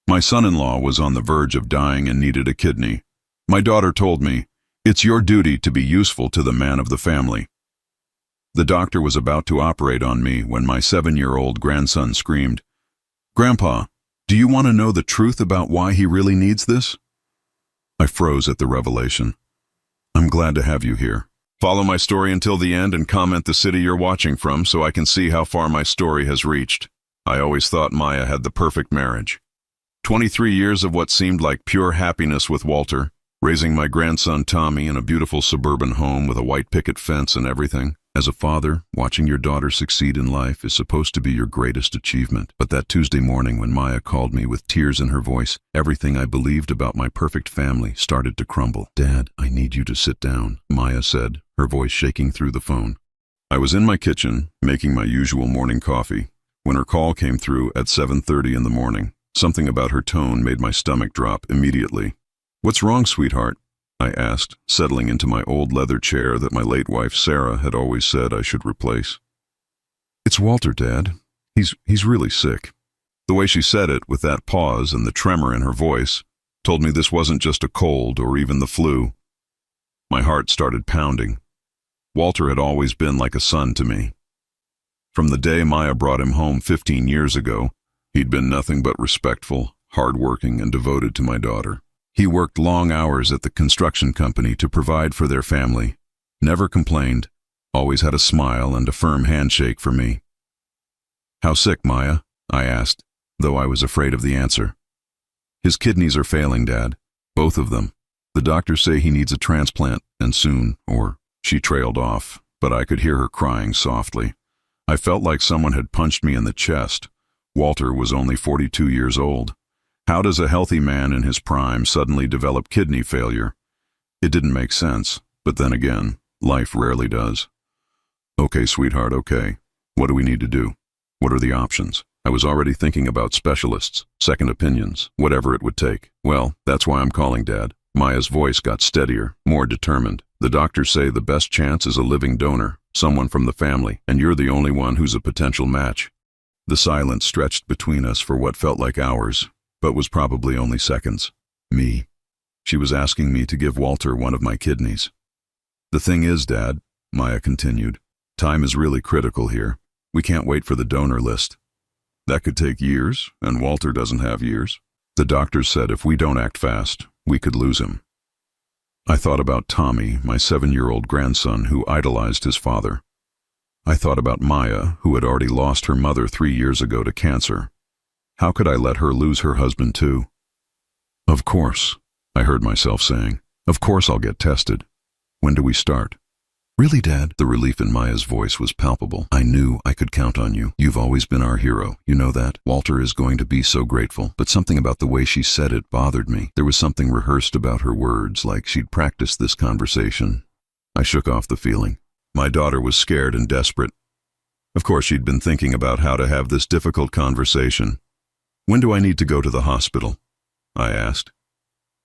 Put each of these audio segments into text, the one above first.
My son-in-law was on the verge of dying and needed a kidney. My daughter told me, "It's your duty to be useful to the man of the family." The doctor was about to operate on me when my 7-year-old grandson screamed, "Grandpa, do you want to know the truth about why he really needs this?" I froze at the revelation. "I'm glad to have you here. Follow my story until the end and comment the city you're watching from so I can see how far my story has reached. I always thought Maya had the perfect marriage. 23 years of what seemed like pure happiness with Walter, raising my grandson Tommy in a beautiful suburban home with a white picket fence and everything. As a father, watching your daughter succeed in life is supposed to be your greatest achievement. But that Tuesday morning when Maya called me with tears in her voice, everything I believed about my perfect family started to crumble. "Dad, I need you to sit down," Maya said, her voice shaking through the phone. I was in my kitchen, making my usual morning coffee, when her call came through at 7:30 in the morning. Something about her tone made my stomach drop immediately. "What's wrong, sweetheart?" I asked, settling into my old leather chair that my late wife Sarah had always said I should replace. "It's Walter, Dad. He's really sick." The way she said it, with that pause and the tremor in her voice, told me this wasn't just a cold or even the flu. My heart started pounding. Walter had always been like a son to me. From the day Maya brought him home 15 years ago, he'd been nothing but respectful, hardworking, and devoted to my daughter. He worked long hours at the construction company to provide for their family, never complained, always had a smile and a firm handshake for me. "How sick, Maya?" I asked, though I was afraid of the answer. "His kidneys are failing, Dad. Both of them. The doctors say he needs a transplant, and soon," or she trailed off, but I could hear her crying softly. I felt like someone had punched me in the chest. Walter was only 42 years old. How does a healthy man in his prime suddenly develop kidney failure? It didn't make sense, but then again, life rarely does. "Okay, sweetheart, okay. What do we need to do? What are the options?" I was already thinking about specialists, second opinions, whatever it would take. "Well, that's why I'm calling, Dad." Maya's voice got steadier, more determined. "The doctors say the best chance is a living donor, someone from the family, and you're the only one who's a potential match." The silence stretched between us for what felt like hours, but was probably only seconds. Me. She was asking me to give Walter one of my kidneys. "The thing is, Dad," Maya continued, "time is really critical here. We can't wait for the donor list. That could take years, and Walter doesn't have years. The doctors said if we don't act fast, we could lose him." I thought about Tommy, my 7-year-old grandson who idolized his father. I thought about Maya, who had already lost her mother 3 years ago to cancer. How could I let her lose her husband too? "Of course," I heard myself saying. "Of course I'll get tested. When do we start?" "Really, Dad?" The relief in Maya's voice was palpable. "I knew I could count on you. You've always been our hero. You know that. Walter is going to be so grateful." But something about the way she said it bothered me. There was something rehearsed about her words, like she'd practiced this conversation. I shook off the feeling. My daughter was scared and desperate. Of course she'd been thinking about how to have this difficult conversation. "When do I need to go to the hospital?" I asked.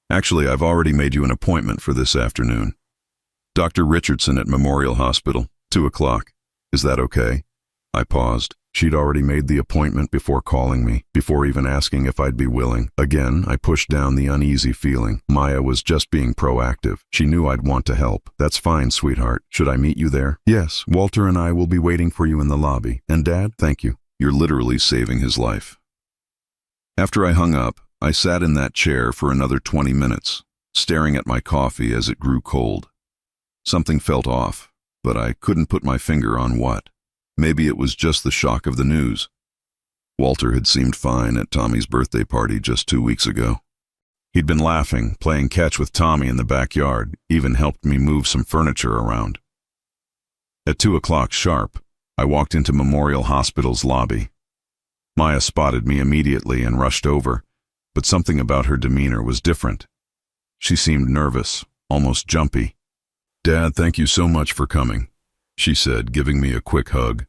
"Actually, I've already made you an appointment for this afternoon. Dr. Richardson at Memorial Hospital, 2 o'clock. Is that okay?" I paused. She'd already made the appointment before calling me, before even asking if I'd be willing. Again, I pushed down the uneasy feeling. Maya was just being proactive. She knew I'd want to help. "That's fine, sweetheart. Should I meet you there?" "Yes, Walter and I will be waiting for you in the lobby. And Dad, thank you. You're literally saving his life." After I hung up, I sat in that chair for another 20 minutes, staring at my coffee as it grew cold. Something felt off, but I couldn't put my finger on what. Maybe it was just the shock of the news. Walter had seemed fine at Tommy's birthday party just 2 weeks ago. He'd been laughing, playing catch with Tommy in the backyard, even helped me move some furniture around. At 2 o'clock sharp, I walked into Memorial Hospital's lobby. Maya spotted me immediately and rushed over, but something about her demeanor was different. She seemed nervous, almost jumpy. "Dad, thank you so much for coming," she said, giving me a quick hug,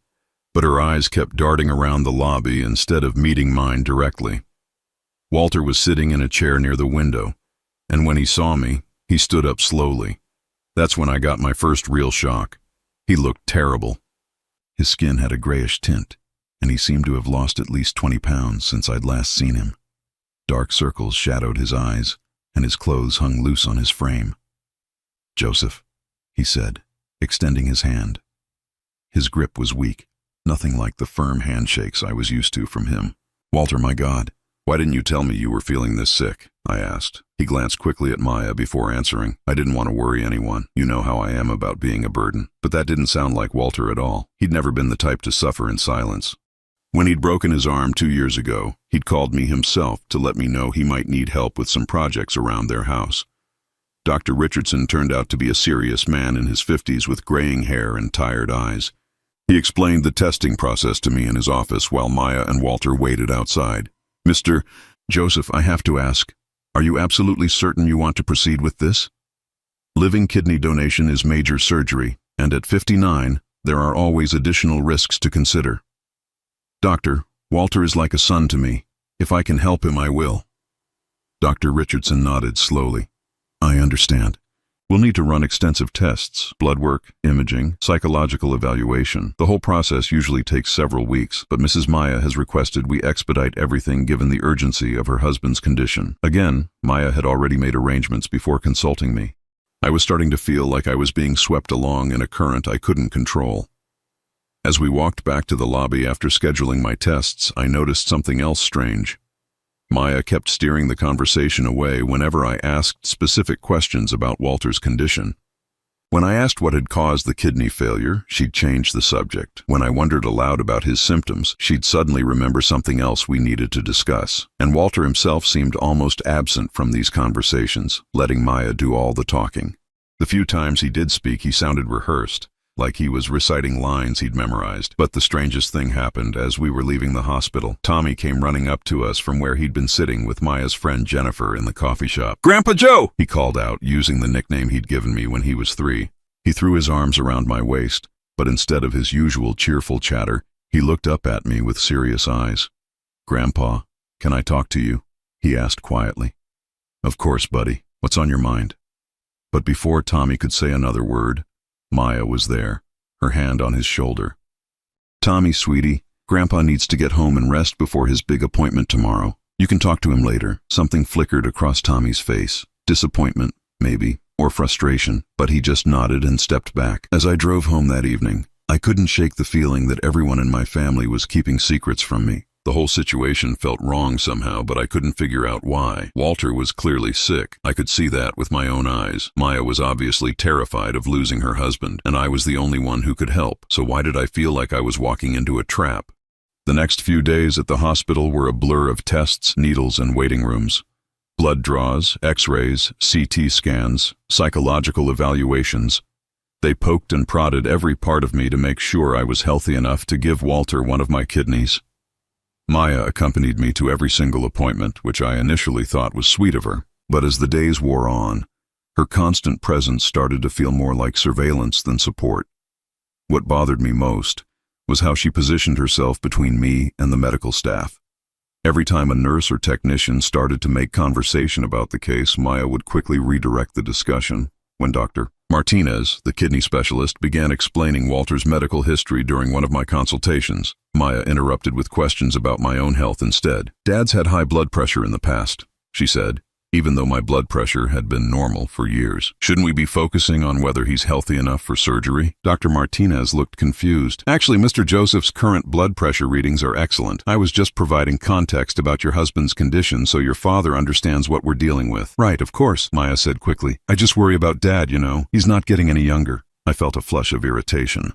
but her eyes kept darting around the lobby instead of meeting mine directly. Walter was sitting in a chair near the window, and when he saw me, he stood up slowly. That's when I got my first real shock. He looked terrible. His skin had a grayish tint, and he seemed to have lost at least 20 pounds since I'd last seen him. Dark circles shadowed his eyes, and his clothes hung loose on his frame. "Joseph," he said, extending his hand. His grip was weak, nothing like the firm handshakes I was used to from him. "Walter, my God, why didn't you tell me you were feeling this sick?" I asked. He glanced quickly at Maya before answering. "I didn't want to worry anyone. You know how I am about being a burden." But that didn't sound like Walter at all. He'd never been the type to suffer in silence. When he'd broken his arm 2 years ago, he'd called me himself to let me know he might need help with some projects around their house. Dr. Richardson turned out to be a serious man in his 50s with graying hair and tired eyes. He explained the testing process to me in his office while Maya and Walter waited outside. "Mr. Joseph, I have to ask, are you absolutely certain you want to proceed with this? Living kidney donation is major surgery, and at 59, there are always additional risks to consider. Doctor, Walter is like a son to me. If I can help him, I will." Dr. Richardson nodded slowly. "I understand. We'll need to run extensive tests, blood work, imaging, psychological evaluation. The whole process usually takes several weeks, but Mrs. Maya has requested we expedite everything given the urgency of her husband's condition." Again, Maya had already made arrangements before consulting me. I was starting to feel like I was being swept along in a current I couldn't control. As we walked back to the lobby after scheduling my tests, I noticed something else strange. Maya kept steering the conversation away whenever I asked specific questions about Walter's condition. When I asked what had caused the kidney failure, she'd change the subject. When I wondered aloud about his symptoms, she'd suddenly remember something else we needed to discuss. And Walter himself seemed almost absent from these conversations, letting Maya do all the talking. The few times he did speak, he sounded rehearsed, like he was reciting lines he'd memorized. But the strangest thing happened as we were leaving the hospital. Tommy came running up to us from where he'd been sitting with Maya's friend Jennifer in the coffee shop. "Grandpa Joe!" he called out, using the nickname he'd given me when he was 3. He threw his arms around my waist, but instead of his usual cheerful chatter, he looked up at me with serious eyes. "Grandpa, can I talk to you?" he asked quietly. "Of course, buddy. What's on your mind?" But before Tommy could say another word, Maya was there, her hand on his shoulder. "Tommy, sweetie, Grandpa needs to get home and rest before his big appointment tomorrow. You can talk to him later." Something flickered across Tommy's face. Disappointment, maybe, or frustration, but he just nodded and stepped back. As I drove home that evening, I couldn't shake the feeling that everyone in my family was keeping secrets from me. The whole situation felt wrong somehow, but I couldn't figure out why. Walter was clearly sick. I could see that with my own eyes. Maya was obviously terrified of losing her husband, and I was the only one who could help. So why did I feel like I was walking into a trap? The next few days at the hospital were a blur of tests, needles, and waiting rooms. Blood draws, x-rays, CT scans, psychological evaluations. They poked and prodded every part of me to make sure I was healthy enough to give Walter one of my kidneys. Maya accompanied me to every single appointment, which I initially thought was sweet of her. But as the days wore on, her constant presence started to feel more like surveillance than support. What bothered me most was how she positioned herself between me and the medical staff. Every time a nurse or technician started to make conversation about the case, Maya would quickly redirect the discussion. When Dr. Martinez, the kidney specialist, began explaining Walter's medical history during one of my consultations, Maya interrupted with questions about my own health instead. "Dad's had high blood pressure in the past," she said, even though my blood pressure had been normal for years. "Shouldn't we be focusing on whether he's healthy enough for surgery?" Dr. Martinez looked confused. "Actually, Mr. Joseph's current blood pressure readings are excellent. I was just providing context about your husband's condition so your father understands what we're dealing with." "Right, of course," Maya said quickly. "I just worry about Dad, you know. He's not getting any younger." I felt a flush of irritation.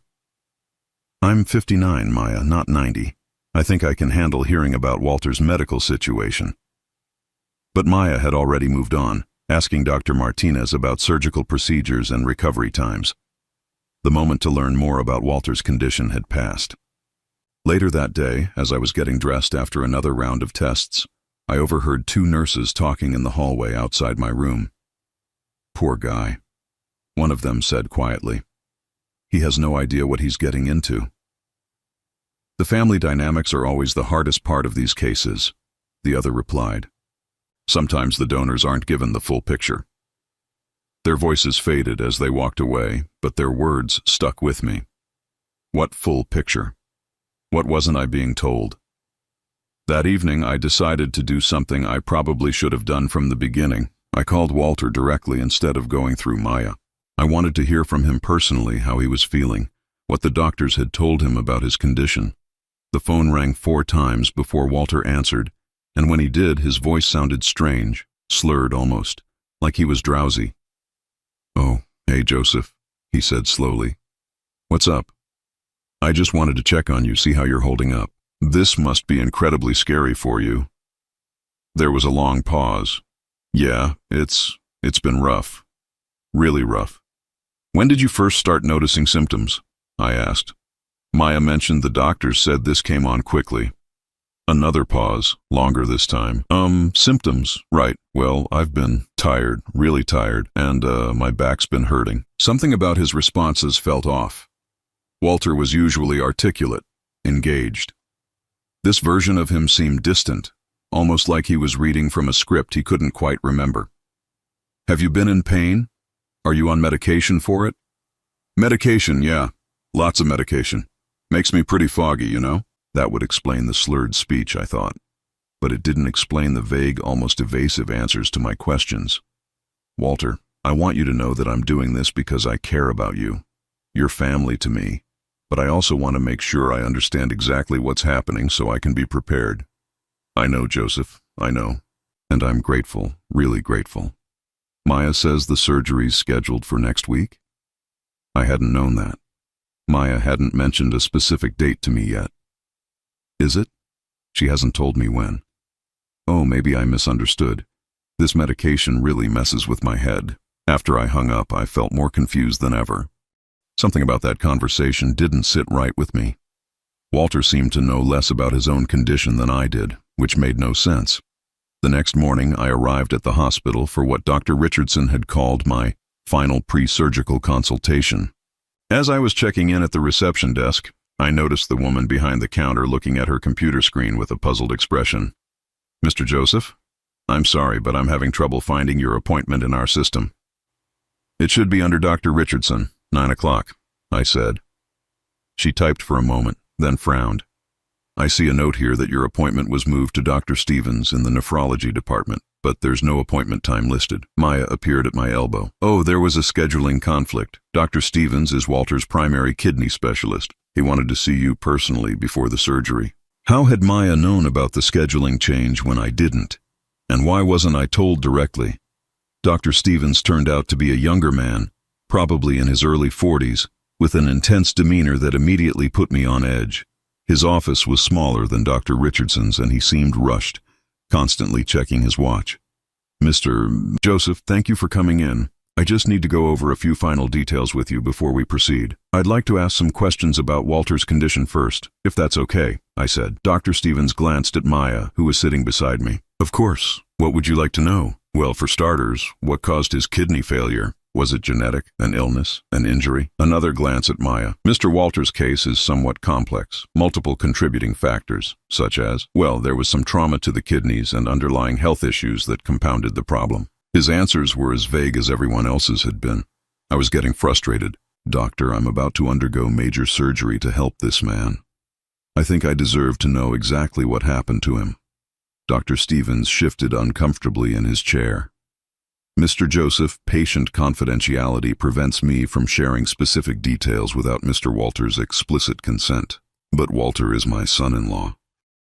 "I'm 59, Maya, not 90. I think I can handle hearing about Walter's medical situation." But Maya had already moved on, asking Dr. Martinez about surgical procedures and recovery times. The moment to learn more about Walter's condition had passed. Later that day, as I was getting dressed after another round of tests, I overheard 2 nurses talking in the hallway outside my room. "Poor guy," one of them said quietly. "He has no idea what he's getting into." "The family dynamics are always the hardest part of these cases," the other replied. "Sometimes the donors aren't given the full picture." Their voices faded as they walked away, but their words stuck with me. What full picture? What wasn't I being told? That evening, I decided to do something I probably should have done from the beginning. I called Walter directly instead of going through Maya. I wanted to hear from him personally how he was feeling, what the doctors had told him about his condition. The phone rang 4 times before Walter answered, and when he did, his voice sounded strange, slurred almost, like he was drowsy. "Oh, hey Joseph," he said slowly. "What's up?" "I just wanted to check on you, see how you're holding up. This must be incredibly scary for you." There was a long pause. "Yeah, it's been rough. Really rough." "When did you first start noticing symptoms?" I asked. Maya mentioned the doctors said this came on quickly. Another pause, longer this time. Symptoms, right. Well, I've been tired, really tired, and my back's been hurting." Something about his responses felt off. Walter was usually articulate, engaged. This version of him seemed distant, almost like he was reading from a script he couldn't quite remember. "Have you been in pain? Are you on medication for it?" "Medication, yeah. Lots of medication. Makes me pretty foggy, you know?" That would explain the slurred speech, I thought. But it didn't explain the vague, almost evasive answers to my questions. "Walter, I want you to know that I'm doing this because I care about you. You're family to me. But I also want to make sure I understand exactly what's happening so I can be prepared." "I know, Joseph, I know. And I'm grateful, really grateful." "Maya says the surgery's scheduled for next week?" I hadn't known that. Maya hadn't mentioned a specific date to me yet. "Is it?" "She hasn't told me when." "Oh, maybe I misunderstood. This medication really messes with my head." After I hung up, I felt more confused than ever. Something about that conversation didn't sit right with me. Walter seemed to know less about his own condition than I did, which made no sense. The next morning, I arrived at the hospital for what Dr. Richardson had called my final pre-surgical consultation. As I was checking in at the reception desk, I noticed the woman behind the counter looking at her computer screen with a puzzled expression. "Mr. Joseph, I'm sorry, but I'm having trouble finding your appointment in our system." "It should be under Dr. Richardson, 9 o'clock, I said. She typed for a moment, then frowned. "I see a note here that your appointment was moved to Dr. Stevens in the nephrology department, but there's no appointment time listed." Maya appeared at my elbow. "Oh, there was a scheduling conflict. Dr. Stevens is Walter's primary kidney specialist. He wanted to see you personally before the surgery." How had Maya known about the scheduling change when I didn't? And why wasn't I told directly? Dr. Stevens turned out to be a younger man, probably in his early 40s, with an intense demeanor that immediately put me on edge. His office was smaller than Dr. Richardson's and he seemed rushed, constantly checking his watch. "Mr. Joseph, thank you for coming in. I just need to go over a few final details with you before we proceed. I'd like to ask some questions about Walter's condition first, if that's okay," I said. Dr. Stevens glanced at Maya, who was sitting beside me. "Of course. What would you like to know?" "Well, for starters, what caused his kidney failure? Was it genetic, an illness, an injury?" Another glance at Maya. "Mr. Walter's case is somewhat complex. Multiple contributing factors, such as, well, there was some trauma to the kidneys and underlying health issues that compounded the problem." His answers were as vague as everyone else's had been. I was getting frustrated. "Doctor, I'm about to undergo major surgery to help this man. I think I deserve to know exactly what happened to him." Dr. Stevens shifted uncomfortably in his chair. "Mr. Joseph, patient confidentiality prevents me from sharing specific details without Mr. Walter's explicit consent. But Walter is my son-in-law.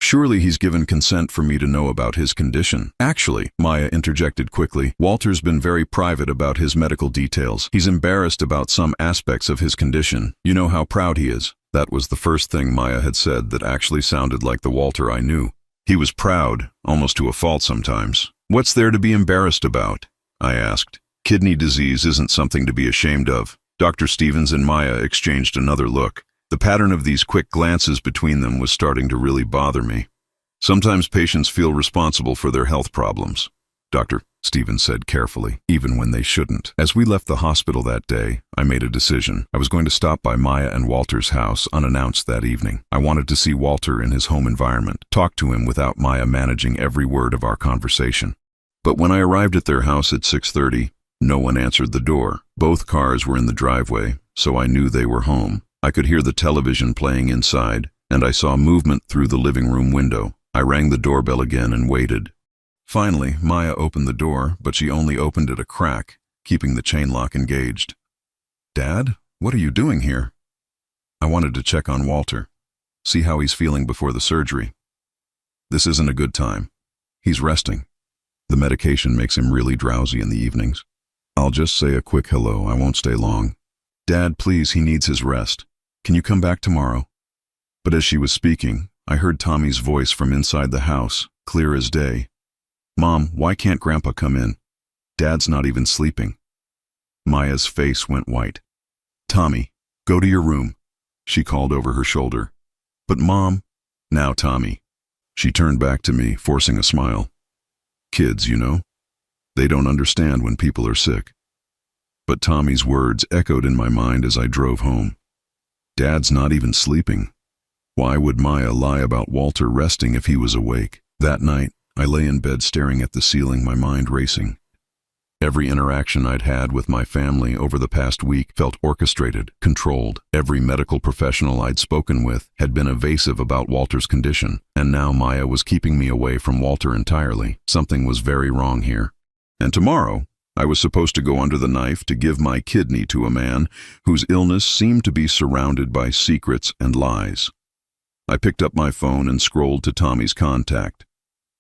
Surely he's given consent for me to know about his condition." "Actually," Maya interjected quickly, "Walter's been very private about his medical details. He's embarrassed about some aspects of his condition. You know how proud he is." That was the first thing Maya had said that actually sounded like the Walter I knew. He was proud, almost to a fault sometimes. "What's there to be embarrassed about?" I asked. "Kidney disease isn't something to be ashamed of." Dr. Stevens and Maya exchanged another look. The pattern of these quick glances between them was starting to really bother me. "Sometimes patients feel responsible for their health problems," Dr. Stevens said carefully, "even when they shouldn't." As we left the hospital that day, I made a decision. I was going to stop by Maya and Walter's house unannounced that evening. I wanted to see Walter in his home environment, talk to him without Maya managing every word of our conversation. But when I arrived at their house at 6:30, no one answered the door. Both cars were in the driveway, so I knew they were home. I could hear the television playing inside, and I saw movement through the living room window. I rang the doorbell again and waited. Finally, Maya opened the door, but she only opened it a crack, keeping the chain lock engaged. "Dad, what are you doing here?" "I wanted to check on Walter, see how he's feeling before the surgery. This isn't a good time. He's resting. The medication makes him really drowsy in the evenings. I'll just say a quick hello, I won't stay long." "Dad, please, he needs his rest. Can you come back tomorrow?" But as she was speaking, I heard Tommy's voice from inside the house, clear as day. "Mom, why can't Grandpa come in? Dad's not even sleeping." Maya's face went white. "Tommy, go to your room," she called over her shoulder. "But Mom..." "Now, Tommy." She turned back to me, forcing a smile. "Kids, you know, they don't understand when people are sick." But Tommy's words echoed in my mind as I drove home. Dad's not even sleeping. Why would Maya lie about Walter resting if he was awake? That night, I lay in bed staring at the ceiling, my mind racing. Every interaction I'd had with my family over the past week felt orchestrated, controlled. Every medical professional I'd spoken with had been evasive about Walter's condition, and now Maya was keeping me away from Walter entirely. Something was very wrong here. And tomorrow, I was supposed to go under the knife to give my kidney to a man whose illness seemed to be surrounded by secrets and lies. I picked up my phone and scrolled to Tommy's contact.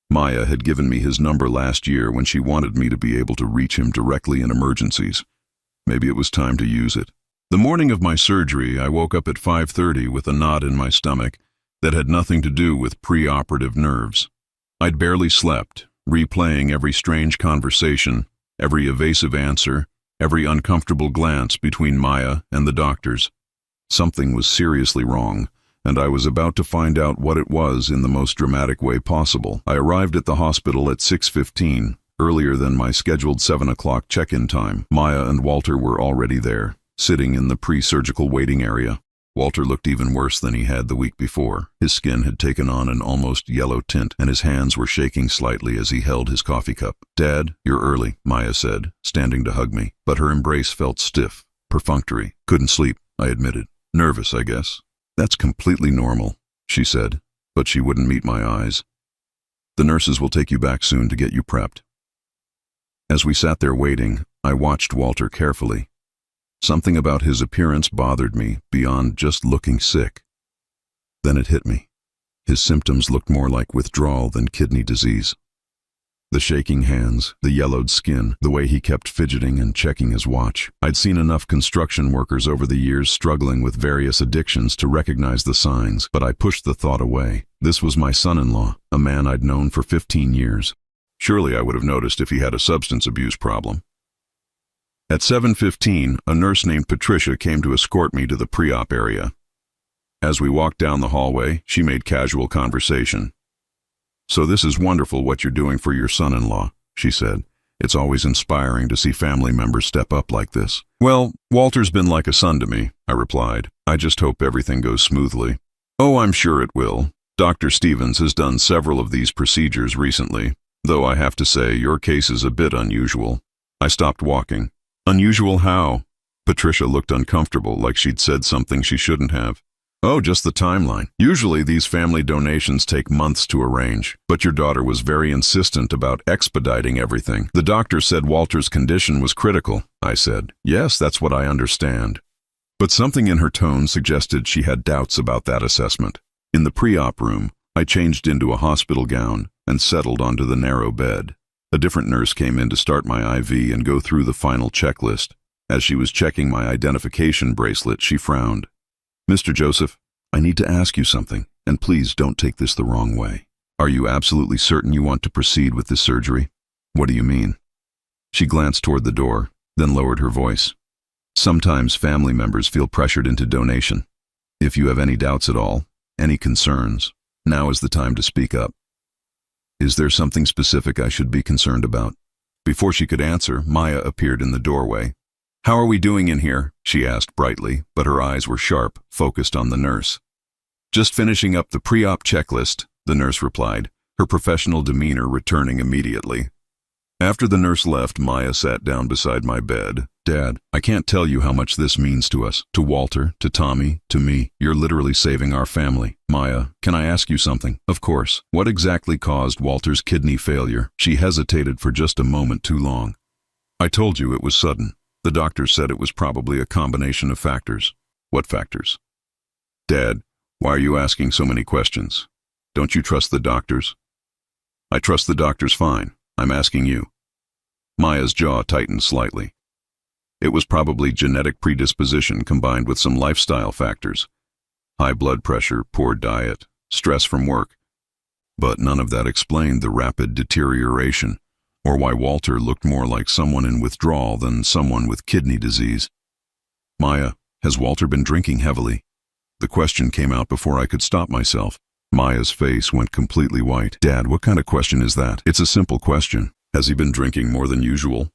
Maya had given me his number last year when she wanted me to be able to reach him directly in emergencies. Maybe it was time to use it. The morning of my surgery, I woke up at 5:30 with a knot in my stomach that had nothing to do with pre-operative nerves. I'd barely slept, replaying every strange conversation, every evasive answer, every uncomfortable glance between Maya and the doctors. Something was seriously wrong, and I was about to find out what it was in the most dramatic way possible. I arrived at the hospital at 6:15, earlier than my scheduled 7 o'clock check-in time. Maya and Walter were already there, sitting in the pre-surgical waiting area. Walter looked even worse than he had the week before. His skin had taken on an almost yellow tint, and his hands were shaking slightly as he held his coffee cup. "Dad, you're early," Maya said, standing to hug me, but her embrace felt stiff, perfunctory. "Couldn't sleep," I admitted. "Nervous, I guess." "That's completely normal," she said, but she wouldn't meet my eyes. "The nurses will take you back soon to get you prepped." As we sat there waiting, I watched Walter carefully. Something about his appearance bothered me beyond just looking sick. Then it hit me. His symptoms looked more like withdrawal than kidney disease. The shaking hands, the yellowed skin, the way he kept fidgeting and checking his watch. I'd seen enough construction workers over the years struggling with various addictions to recognize the signs, but I pushed the thought away. This was my son-in-law, a man I'd known for 15 years. Surely I would have noticed if he had a substance abuse problem. At 7:15, a nurse named Patricia came to escort me to the pre-op area. As we walked down the hallway, she made casual conversation. "So this is wonderful what you're doing for your son-in-law," she said. "It's always inspiring to see family members step up like this." "Well, Walter's been like a son to me," I replied. "I just hope everything goes smoothly." "Oh, I'm sure it will. Dr. Stevens has done several of these procedures recently, though I have to say your case is a bit unusual." I stopped walking. "Unusual how?" Patricia looked uncomfortable, like she'd said something she shouldn't have. "Oh, just the timeline. Usually these family donations take months to arrange, but your daughter was very insistent about expediting everything. The doctor said Walter's condition was critical," I said. "Yes, that's what I understand." But something in her tone suggested she had doubts about that assessment. In the pre-op room, I changed into a hospital gown and settled onto the narrow bed. A different nurse came in to start my IV and go through the final checklist. As she was checking my identification bracelet, she frowned. "Mr. Joseph, I need to ask you something, and please don't take this the wrong way. Are you absolutely certain you want to proceed with this surgery?" "What do you mean?" She glanced toward the door, then lowered her voice. "Sometimes family members feel pressured into donation. If you have any doubts at all, any concerns, now is the time to speak up." "Is there something specific I should be concerned about?" Before she could answer, Maya appeared in the doorway. "How are we doing in here?" she asked brightly, but her eyes were sharp, focused on the nurse. "Just finishing up the pre-op checklist," the nurse replied, her professional demeanor returning immediately. After the nurse left, Maya sat down beside my bed, Dad, I can't tell you how much this means to us. To Walter, to Tommy, to me. You're literally saving our family. Maya, can I ask you something? Of course. What exactly caused Walter's kidney failure? She hesitated for just a moment too long. I told you it was sudden. The doctor said it was probably a combination of factors. What factors? Dad, why are you asking so many questions? Don't you trust the doctors? I trust the doctors fine. I'm asking you. Maya's jaw tightened slightly. It was probably genetic predisposition combined with some lifestyle factors. High blood pressure, poor diet, stress from work. But none of that explained the rapid deterioration, or why Walter looked more like someone in withdrawal than someone with kidney disease. Maya, has Walter been drinking heavily? The question came out before I could stop myself. Maya's face went completely white. Dad, what kind of question is that? It's a simple question. Has he been drinking more than usual?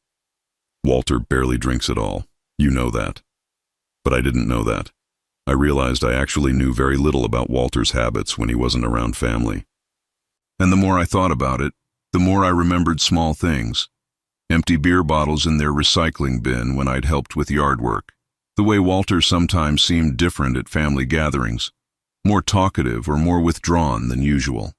Walter barely drinks at all. You know that. But I didn't know that. I realized I actually knew very little about Walter's habits when he wasn't around family. And the more I thought about it, the more I remembered small things. Empty beer bottles in their recycling bin when I'd helped with yard work. The way Walter sometimes seemed different at family gatherings. More talkative or more withdrawn than usual.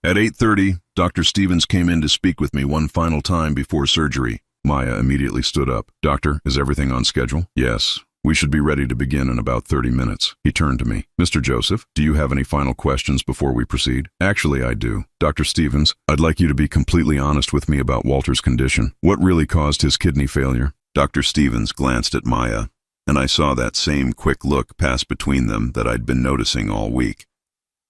At 8:30, Dr. Stevens came in to speak with me one final time before surgery. Maya immediately stood up. Doctor, is everything on schedule? Yes. We should be ready to begin in about 30 minutes. He turned to me. Mr. Joseph, do you have any final questions before we proceed? Actually, I do. Dr. Stevens, I'd like you to be completely honest with me about Walter's condition. What really caused his kidney failure? Dr. Stevens glanced at Maya, and I saw that same quick look pass between them that I'd been noticing all week.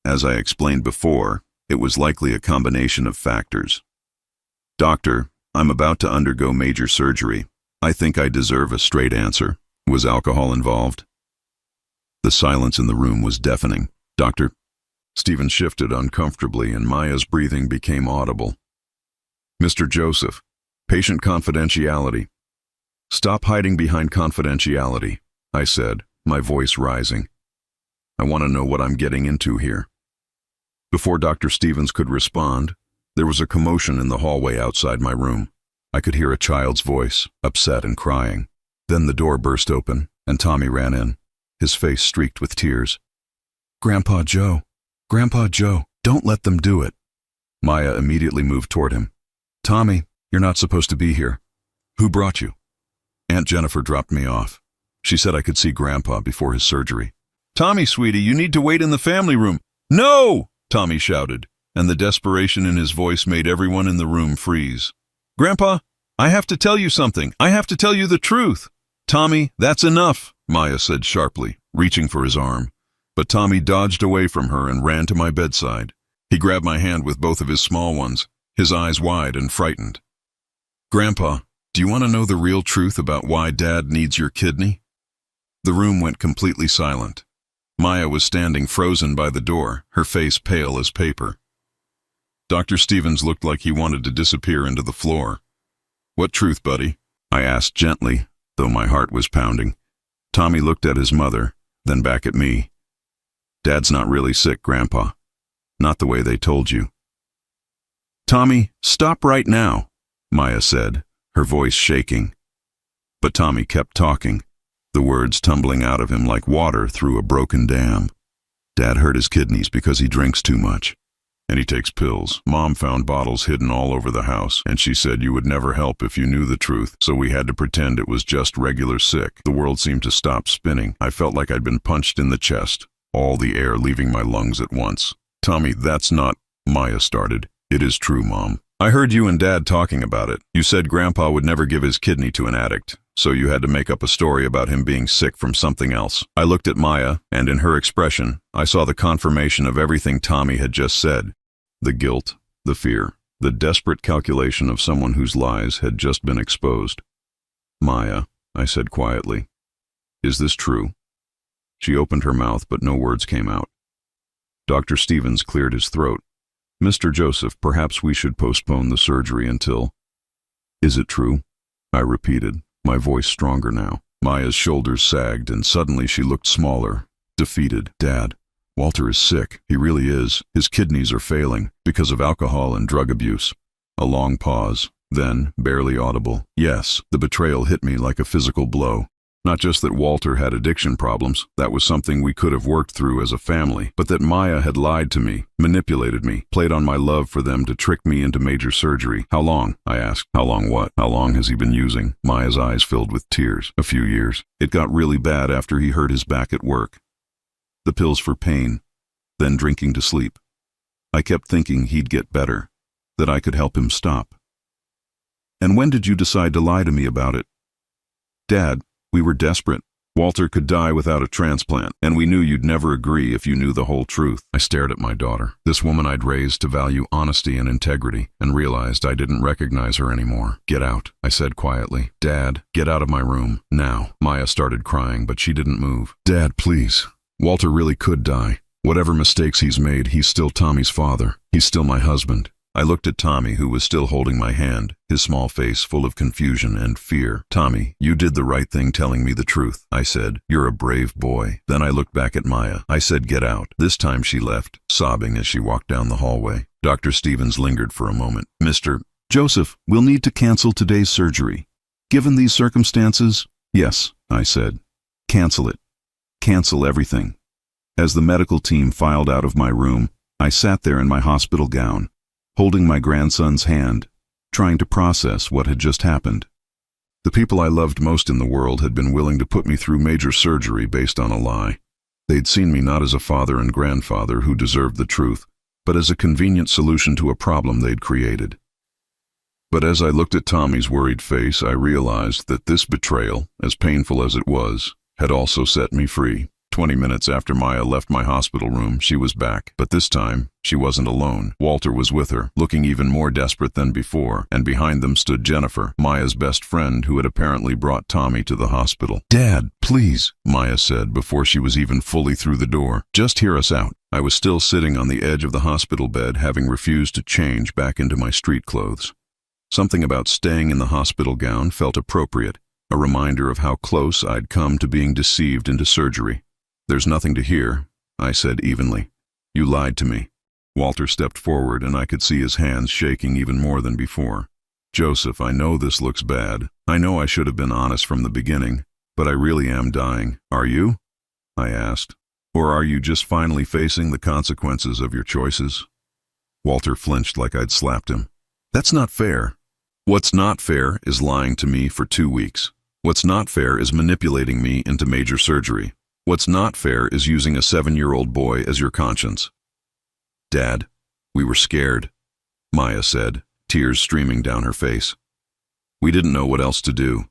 As I explained before, it was likely a combination of factors. Doctor, I'm about to undergo major surgery. I think I deserve a straight answer. Was alcohol involved? The silence in the room was deafening. Doctor? Stephen shifted uncomfortably and Maya's breathing became audible. Mr. Joseph, patient confidentiality. Stop hiding behind confidentiality, I said, my voice rising. I want to know what I'm getting into here. Before Dr. Stevens could respond, there was a commotion in the hallway outside my room. I could hear a child's voice, upset and crying. Then the door burst open, and Tommy ran in, his face streaked with tears. Grandpa Joe, don't let them do it. Maya immediately moved toward him. Tommy, you're not supposed to be here. Who brought you? Aunt Jennifer dropped me off. She said I could see Grandpa before his surgery. Tommy, sweetie, you need to wait in the family room. No! Tommy shouted, and the desperation in his voice made everyone in the room freeze. Grandpa, I have to tell you something. I have to tell you the truth. Tommy, that's enough, Maya said sharply, reaching for his arm. But Tommy dodged away from her and ran to my bedside. He grabbed my hand with both of his small ones, his eyes wide and frightened. Grandpa, do you want to know the real truth about why Dad needs your kidney? The room went completely silent. Maya was standing frozen by the door, her face pale as paper. Dr. Stevens looked like he wanted to disappear into the floor. What truth, buddy? I asked gently, though my heart was pounding. Tommy looked at his mother, then back at me. Dad's not really sick, Grandpa. Not the way they told you. Tommy, stop right now, Maya said, her voice shaking. But Tommy kept talking, the words tumbling out of him like water through a broken dam. Dad hurt his kidneys because he drinks too much. And he takes pills. Mom found bottles hidden all over the house, and she said you would never help if you knew the truth, so we had to pretend it was just regular sick. The world seemed to stop spinning. I felt like I'd been punched in the chest, all the air leaving my lungs at once. Tommy, that's not... Maya started. It is true, Mom. I heard you and Dad talking about it. You said Grandpa would never give his kidney to an addict, so you had to make up a story about him being sick from something else. I looked at Maya, and in her expression, I saw the confirmation of everything Tommy had just said. The guilt, the fear, the desperate calculation of someone whose lies had just been exposed. Maya, I said quietly, is this true? She opened her mouth, but no words came out. Dr. Stevens cleared his throat. Mr. Joseph, perhaps we should postpone the surgery until... Is it true? I repeated, my voice stronger now. Maya's shoulders sagged, and suddenly she looked smaller, defeated. Dad, Walter is sick. He really is. His kidneys are failing because of alcohol and drug abuse. A long pause, Then, barely audible, yes, the betrayal hit me like a physical blow. Not just that Walter had addiction problems, that was something we could have worked through as a family, but that Maya had lied to me, manipulated me, played on my love for them to trick me into major surgery. How long? I asked. How long what? How long has he been using? Maya's eyes filled with tears. A few years. It got really bad after he hurt his back at work. The pills for pain, then drinking to sleep. I kept thinking he'd get better, that I could help him stop. And when did you decide to lie to me about it? Dad, we were desperate. Walter could die without a transplant, and we knew you'd never agree if you knew the whole truth. I stared at my daughter, this woman I'd raised to value honesty and integrity, and realized I didn't recognize her anymore. Get out, I said quietly. Dad, get out of my room, now. Maya started crying, but she didn't move. Dad, please. Walter really could die. Whatever mistakes he's made, he's still Tommy's father. He's still my husband. I looked at Tommy, who was still holding my hand, his small face full of confusion and fear. Tommy, you did the right thing telling me the truth, I said. You're a brave boy. Then I looked back at Maya. I said, get out. This time she left, sobbing as she walked down the hallway. Dr. Stevens lingered for a moment. Mr. Joseph, we'll need to cancel today's surgery. Given these circumstances? Yes, I said. Cancel it. Cancel everything. As the medical team filed out of my room, I sat there in my hospital gown, holding my grandson's hand, trying to process what had just happened. The people I loved most in the world had been willing to put me through major surgery based on a lie. They'd seen me not as a father and grandfather who deserved the truth, but as a convenient solution to a problem they'd created. But as I looked at Tommy's worried face, I realized that this betrayal, as painful as it was, had also set me free. 20 minutes after Maya left my hospital room, she was back. But this time, she wasn't alone. Walter was with her, looking even more desperate than before, and behind them stood Jennifer, Maya's best friend, who had apparently brought Tommy to the hospital. Dad, please, Maya said before she was even fully through the door. Just hear us out. I was still sitting on the edge of the hospital bed, having refused to change back into my street clothes. Something about staying in the hospital gown felt appropriate, a reminder of how close I'd come to being deceived into surgery. There's nothing to hear, I said evenly. You lied to me. Walter stepped forward, and I could see his hands shaking even more than before. Joseph, I know this looks bad. I know I should have been honest from the beginning, but I really am dying. Are you? I asked. Or are you just finally facing the consequences of your choices? Walter flinched like I'd slapped him. That's not fair. What's not fair is lying to me for 2 weeks. What's not fair is manipulating me into major surgery. What's not fair is using a 7-year-old boy as your conscience. Dad, we were scared, Maya said, tears streaming down her face. We didn't know what else to do.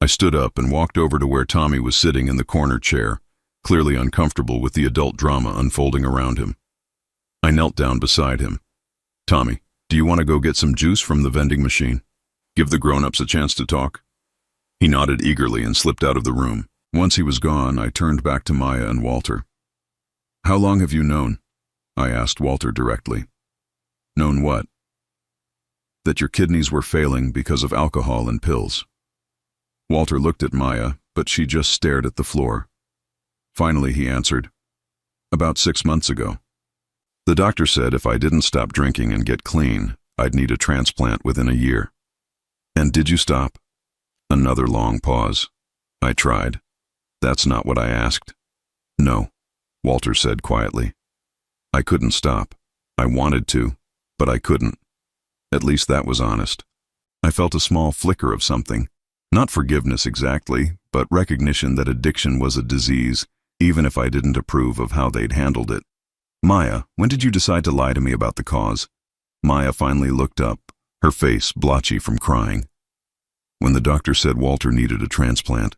I stood up and walked over to where Tommy was sitting in the corner chair, clearly uncomfortable with the adult drama unfolding around him. I knelt down beside him. Tommy, do you want to go get some juice from the vending machine? Give the grown-ups a chance to talk? He nodded eagerly and slipped out of the room. Once he was gone, I turned back to Maya and Walter. How long have you known? I asked Walter directly. Known what? That your kidneys were failing because of alcohol and pills. Walter looked at Maya, but she just stared at the floor. Finally, he answered, About 6 months ago. The doctor said if I didn't stop drinking and get clean, I'd need a transplant within a year. And did you stop? Another long pause. I tried. That's not what I asked. No, Walter said quietly. I couldn't stop. I wanted to, but I couldn't. At least that was honest. I felt a small flicker of something. Not forgiveness exactly, but recognition that addiction was a disease, even if I didn't approve of how they'd handled it. Maya, when did you decide to lie to me about the cause? Maya finally looked up, her face blotchy from crying. When the doctor said Walter needed a transplant.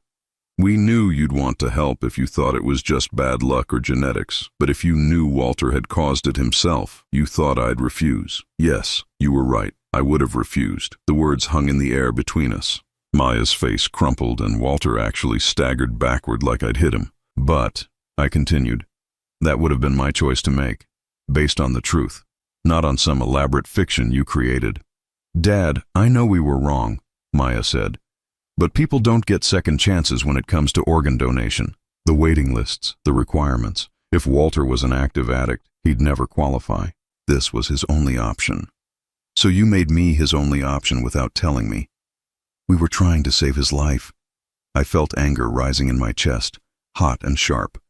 We knew you'd want to help if you thought it was just bad luck or genetics, but if you knew Walter had caused it himself, you thought I'd refuse. Yes, you were right. I would have refused. The words hung in the air between us. Maya's face crumpled and Walter actually staggered backward like I'd hit him. But, I continued, that would have been my choice to make, based on the truth, not on some elaborate fiction you created. Dad, I know we were wrong, Maya said. But people don't get second chances when it comes to organ donation. The waiting lists, the requirements. If Walter was an active addict, he'd never qualify. This was his only option. So you made me his only option without telling me. We were trying to save his life. I felt anger rising in my chest, hot and sharp.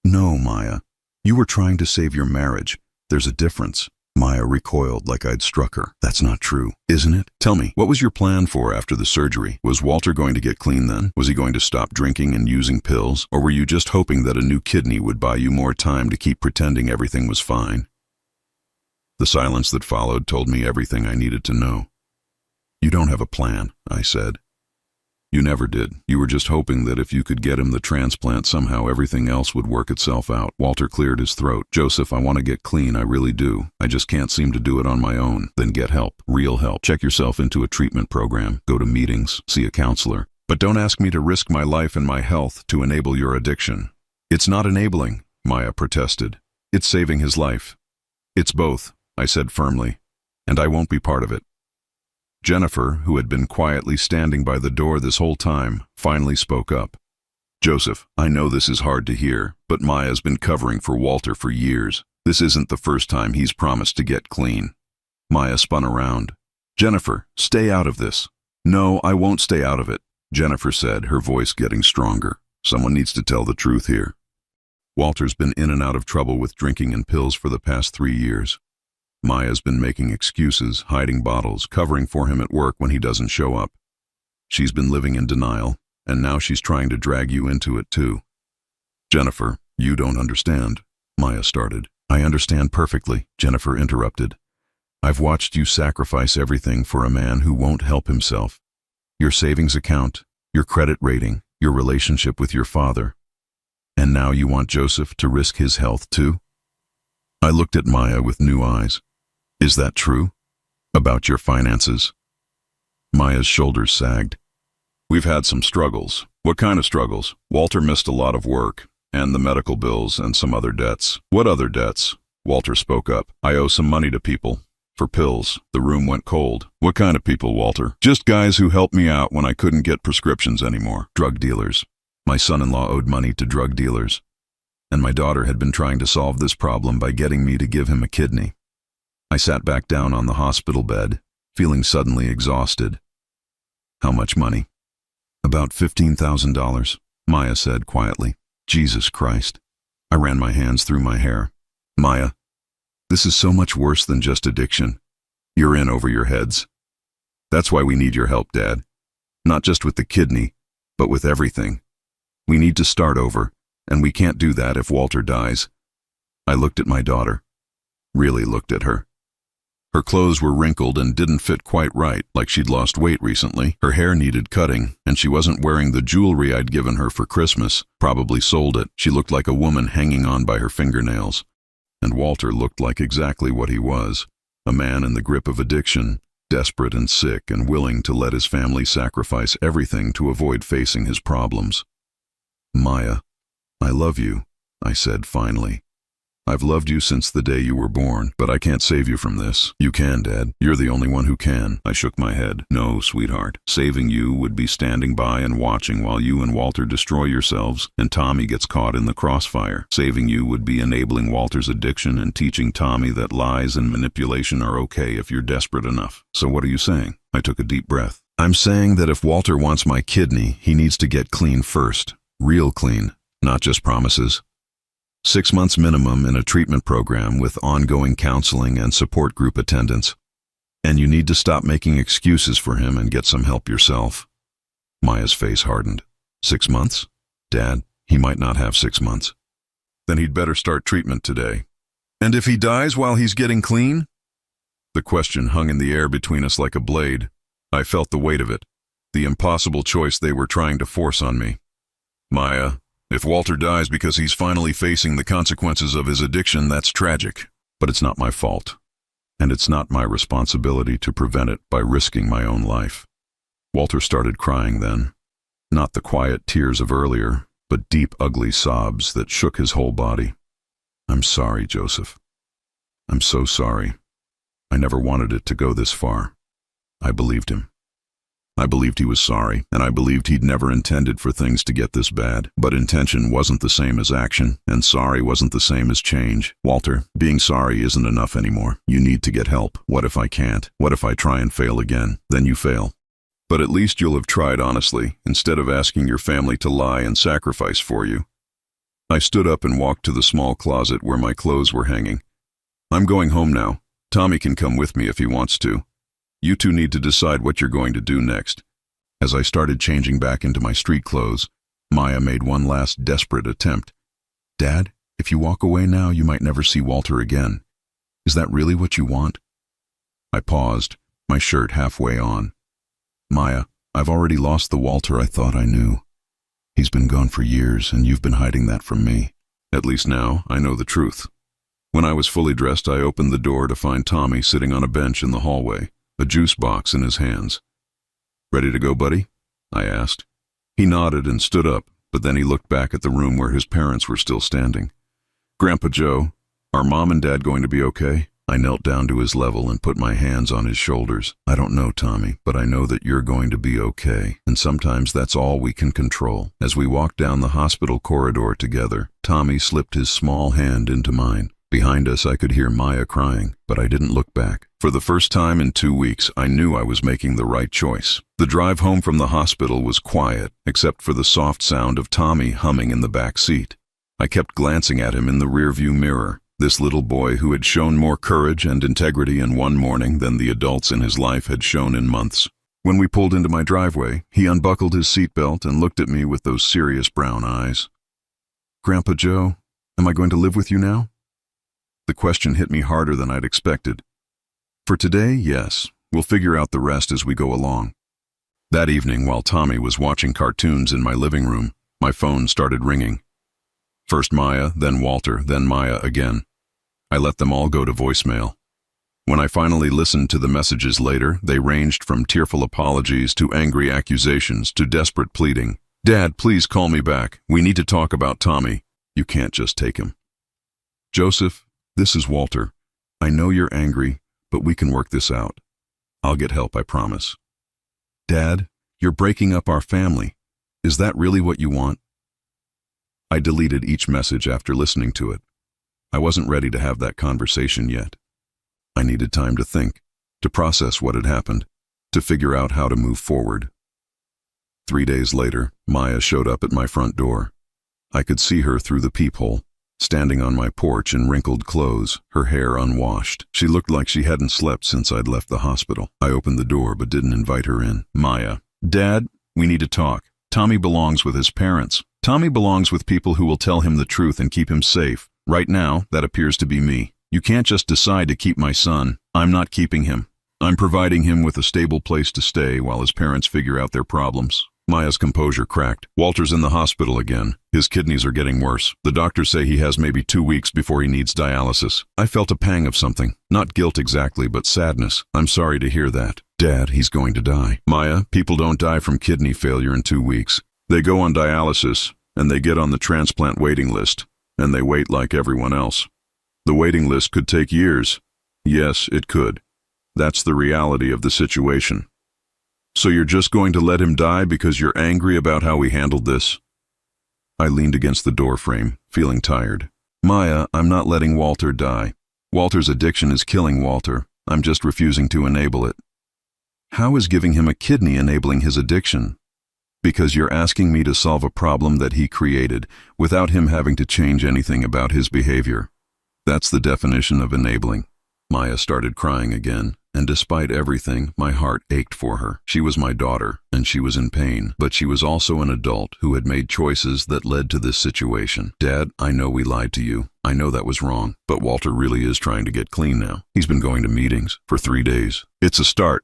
No, Maya. You were trying to save your marriage. There's a difference. Maya recoiled like I'd struck her. That's not true, isn't it? Tell me, what was your plan for after the surgery? Was Walter going to get clean then? Was he going to stop drinking and using pills? Or were you just hoping that a new kidney would buy you more time to keep pretending everything was fine? The silence that followed told me everything I needed to know. You don't have a plan, I said. You never did. You were just hoping that if you could get him the transplant, somehow everything else would work itself out. Walter cleared his throat. Joseph, I want to get clean, I really do. I just can't seem to do it on my own. Then get help. Real help. Check yourself into a treatment program. Go to meetings. See a counselor. But don't ask me to risk my life and my health to enable your addiction. It's not enabling, Maya protested. It's saving his life. It's both, I said firmly. And I won't be part of it. Jennifer, who had been quietly standing by the door this whole time, finally spoke up. Joseph, I know this is hard to hear, but Maya's been covering for Walter for years. This isn't the first time he's promised to get clean. Maya spun around. Jennifer, stay out of this. No, I won't stay out of it, Jennifer said, her voice getting stronger. Someone needs to tell the truth here. Walter's been in and out of trouble with drinking and pills for the past 3 years. Maya's been making excuses, hiding bottles, covering for him at work when he doesn't show up. She's been living in denial, and now she's trying to drag you into it too. Jennifer, you don't understand, Maya started. I understand perfectly, Jennifer interrupted. I've watched you sacrifice everything for a man who won't help himself. Your savings account, your credit rating, your relationship with your father. And now you want Joseph to risk his health too? I looked at Maya with new eyes. Is that true? About your finances? Maya's shoulders sagged. We've had some struggles. What kind of struggles? Walter missed a lot of work, and the medical bills and some other debts. What other debts? Walter spoke up. I owe some money to people. For pills. The room went cold. What kind of people, Walter? Just guys who helped me out when I couldn't get prescriptions anymore. Drug dealers. My son-in-law owed money to drug dealers. And my daughter had been trying to solve this problem by getting me to give him a kidney. I sat back down on the hospital bed, feeling suddenly exhausted. How much money? About $15,000, Maya said quietly. Jesus Christ. I ran my hands through my hair. Maya, this is so much worse than just addiction. You're in over your heads. That's why we need your help, Dad. Not just with the kidney, but with everything. We need to start over, and we can't do that if Walter dies. I looked at my daughter. Really looked at her. Her clothes were wrinkled and didn't fit quite right, like she'd lost weight recently. Her hair needed cutting, and she wasn't wearing the jewelry I'd given her for Christmas, probably sold it. She looked like a woman hanging on by her fingernails. And Walter looked like exactly what he was, a man in the grip of addiction, desperate and sick and willing to let his family sacrifice everything to avoid facing his problems. Maya, I love you, I said finally. I've loved you since the day you were born, but I can't save you from this. You can, Dad. You're the only one who can. I shook my head. No, sweetheart. Saving you would be standing by and watching while you and Walter destroy yourselves and Tommy gets caught in the crossfire. Saving you would be enabling Walter's addiction and teaching Tommy that lies and manipulation are okay if you're desperate enough. So what are you saying? I took a deep breath. I'm saying that if Walter wants my kidney, he needs to get clean first. Real clean, not just promises. 6 months minimum in a treatment program with ongoing counseling and support group attendance. And you need to stop making excuses for him and get some help yourself. Maya's face hardened. 6 months? Dad, he might not have 6 months. Then he'd better start treatment today. And if he dies while he's getting clean? The question hung in the air between us like a blade. I felt the weight of it, the impossible choice they were trying to force on me. Maya, if Walter dies because he's finally facing the consequences of his addiction, that's tragic. But it's not my fault. And it's not my responsibility to prevent it by risking my own life. Walter started crying then. Not the quiet tears of earlier, but deep, ugly sobs that shook his whole body. I'm sorry, Joseph. I'm so sorry. I never wanted it to go this far. I believed him. I believed he was sorry, and I believed he'd never intended for things to get this bad. But intention wasn't the same as action, and sorry wasn't the same as change. Walter, being sorry isn't enough anymore. You need to get help. What if I can't? What if I try and fail again? Then you fail. But at least you'll have tried honestly, instead of asking your family to lie and sacrifice for you. I stood up and walked to the small closet where my clothes were hanging. I'm going home now. Tommy can come with me if he wants to. You two need to decide what you're going to do next. As I started changing back into my street clothes, Maya made one last desperate attempt. Dad, if you walk away now, you might never see Walter again. Is that really what you want? I paused, my shirt halfway on. Maya, I've already lost the Walter I thought I knew. He's been gone for years, and you've been hiding that from me. At least now, I know the truth. When I was fully dressed, I opened the door to find Tommy sitting on a bench in the hallway, a juice box in his hands. Ready to go, buddy? I asked. He nodded and stood up, but then he looked back at the room where his parents were still standing. Grandpa Joe, are Mom and Dad going to be okay? I knelt down to his level and put my hands on his shoulders. I don't know, Tommy, but I know that you're going to be okay, and sometimes that's all we can control. As we walked down the hospital corridor together, Tommy slipped his small hand into mine. Behind us, I could hear Maya crying, but I didn't look back. For the first time in 2 weeks, I knew I was making the right choice. The drive home from the hospital was quiet, except for the soft sound of Tommy humming in the back seat. I kept glancing at him in the rearview mirror. This little boy who had shown more courage and integrity in one morning than the adults in his life had shown in months. When we pulled into my driveway, he unbuckled his seatbelt and looked at me with those serious brown eyes. Grandpa Joe, am I going to live with you now? The question hit me harder than I'd expected. For today, yes. We'll figure out the rest as we go along. That evening, while Tommy was watching cartoons in my living room, my phone started ringing. First Maya, then Walter, then Maya again. I let them all go to voicemail. When I finally listened to the messages later, they ranged from tearful apologies to angry accusations to desperate pleading. Dad, please call me back. We need to talk about Tommy. You can't just take him. Joseph, this is Walter. I know you're angry, but we can work this out. I'll get help, I promise. Dad, you're breaking up our family. Is that really what you want? I deleted each message after listening to it. I wasn't ready to have that conversation yet. I needed time to think, to process what had happened, to figure out how to move forward. 3 days later, Maya showed up at my front door. I could see her through the peephole, standing on my porch in wrinkled clothes, her hair unwashed. She looked like she hadn't slept since I'd left the hospital. I opened the door but didn't invite her in. Maya, Dad, we need to talk. Tommy belongs with his parents. Tommy belongs with people who will tell him the truth and keep him safe. Right now, that appears to be me. You can't just decide to keep my son. I'm not keeping him. I'm providing him with a stable place to stay while his parents figure out their problems. Maya's composure cracked. Walter's in the hospital again. His kidneys are getting worse. The doctors say he has maybe 2 weeks before he needs dialysis. I felt a pang of something. Not guilt exactly, but sadness. I'm sorry to hear that. Dad, he's going to die. Maya, people don't die from kidney failure in 2 weeks. They go on dialysis, and they get on the transplant waiting list, and they wait like everyone else. The waiting list could take years. Yes, it could. That's the reality of the situation. So you're just going to let him die because you're angry about how we handled this? I leaned against the doorframe, feeling tired. Maya, I'm not letting Walter die. Walter's addiction is killing Walter. I'm just refusing to enable it. How is giving him a kidney enabling his addiction? Because you're asking me to solve a problem that he created without him having to change anything about his behavior. That's the definition of enabling. Maya started crying again, and despite everything, my heart ached for her. She was my daughter, and she was in pain, but she was also an adult who had made choices that led to this situation. Dad, I know we lied to you. I know that was wrong, but Walter really is trying to get clean now. He's been going to meetings for 3 days. It's a start.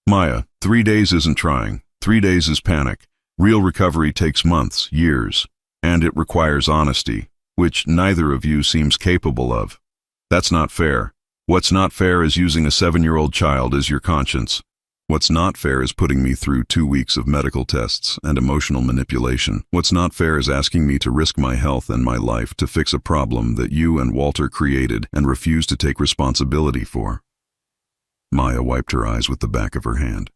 Maya, 3 days isn't trying. 3 days is panic. Real recovery takes months, years, and it requires honesty, which neither of you seems capable of. That's not fair. What's not fair is using a 7-year-old child as your conscience. What's not fair is putting me through 2 weeks of medical tests and emotional manipulation. What's not fair is asking me to risk my health and my life to fix a problem that you and Walter created and refused to take responsibility for. Maya wiped her eyes with the back of her hand.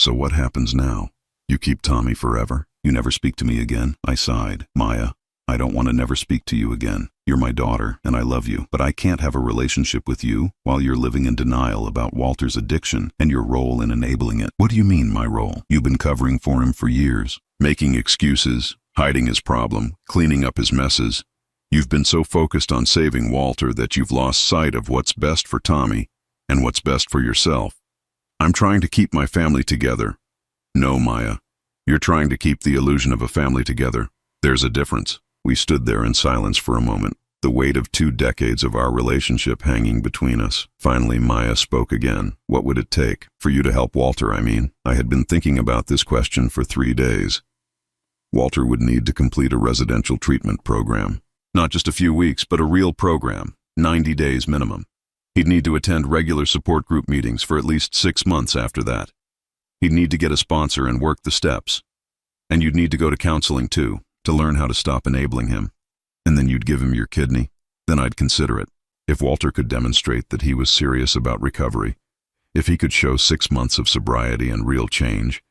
So what happens now? You keep Tommy forever? You never speak to me again? I sighed. Maya, I don't want to never speak to you again. You're my daughter, and I love you, but I can't have a relationship with you while you're living in denial about Walter's addiction and your role in enabling it. What do you mean, my role? You've been covering for him for years, making excuses, hiding his problem, cleaning up his messes. You've been so focused on saving Walter that you've lost sight of what's best for Tommy and what's best for yourself. I'm trying to keep my family together. No, Maya. You're trying to keep the illusion of a family together. There's a difference. We stood there in silence for a moment, the weight of 2 decades of our relationship hanging between us. Finally, Maya spoke again. What would it take? For you to help Walter, I mean. I had been thinking about this question for 3 days. Walter would need to complete a residential treatment program. Not just a few weeks, but a real program, 90 days minimum. He'd need to attend regular support group meetings for at least 6 months after that. He'd need to get a sponsor and work the steps. And you'd need to go to counseling too, to learn how to stop enabling him. And then you'd give him your kidney. Then I'd consider it. If Walter could demonstrate that he was serious about recovery, if he could show 6 months of sobriety and real change,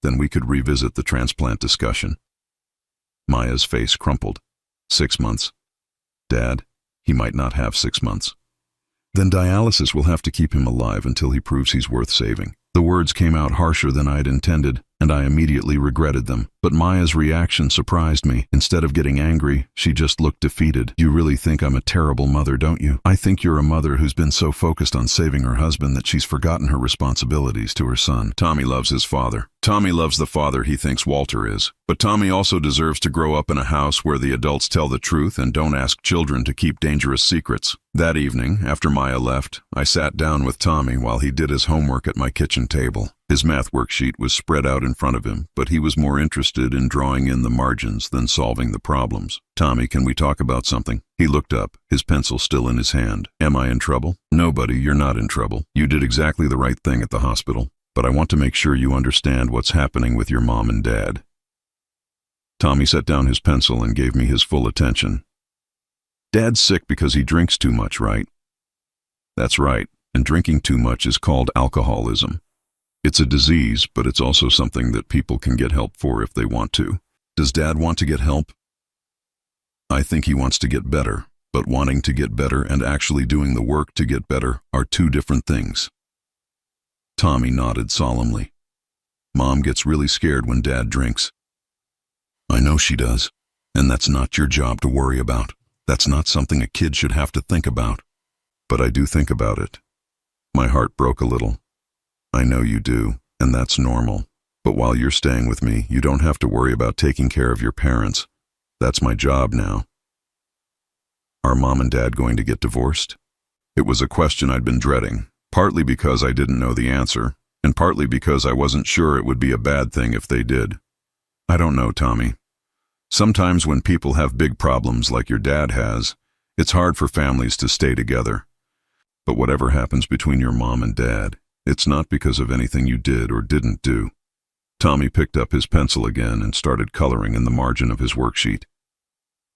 then we could revisit the transplant discussion. Maya's face crumpled. 6 months? Dad, he might not have 6 months. Then dialysis will have to keep him alive until he proves he's worth saving. The words came out harsher than I'd intended, and I immediately regretted them. But Maya's reaction surprised me. Instead of getting angry, she just looked defeated. You really think I'm a terrible mother, don't you? I think you're a mother who's been so focused on saving her husband that she's forgotten her responsibilities to her son. Tommy loves his father. Tommy loves the father he thinks Walter is. But Tommy also deserves to grow up in a house where the adults tell the truth and don't ask children to keep dangerous secrets. That evening, after Maya left, I sat down with Tommy while he did his homework at my kitchen table. His math worksheet was spread out in front of him, but he was more interested in drawing in the margins than solving the problems. Tommy, can we talk about something? He looked up, his pencil still in his hand. Am I in trouble? No, buddy, you're not in trouble. You did exactly the right thing at the hospital, but I want to make sure you understand what's happening with your mom and dad. Tommy set down his pencil and gave me his full attention. Dad's sick because he drinks too much, right? That's right, and drinking too much is called alcoholism. It's a disease, but it's also something that people can get help for if they want to. Does Dad want to get help? I think he wants to get better, but wanting to get better and actually doing the work to get better are 2 different things. Tommy nodded solemnly. Mom gets really scared when Dad drinks. I know she does, and that's not your job to worry about. That's not something a kid should have to think about. But I do think about it. My heart broke a little. I know you do, and that's normal. But while you're staying with me, you don't have to worry about taking care of your parents. That's my job now. Are Mom and Dad going to get divorced? It was a question I'd been dreading, partly because I didn't know the answer, and partly because I wasn't sure it would be a bad thing if they did. I don't know, Tommy. Sometimes when people have big problems like your dad has, it's hard for families to stay together. But whatever happens between your mom and dad, it's not because of anything you did or didn't do. Tommy picked up his pencil again and started coloring in the margin of his worksheet.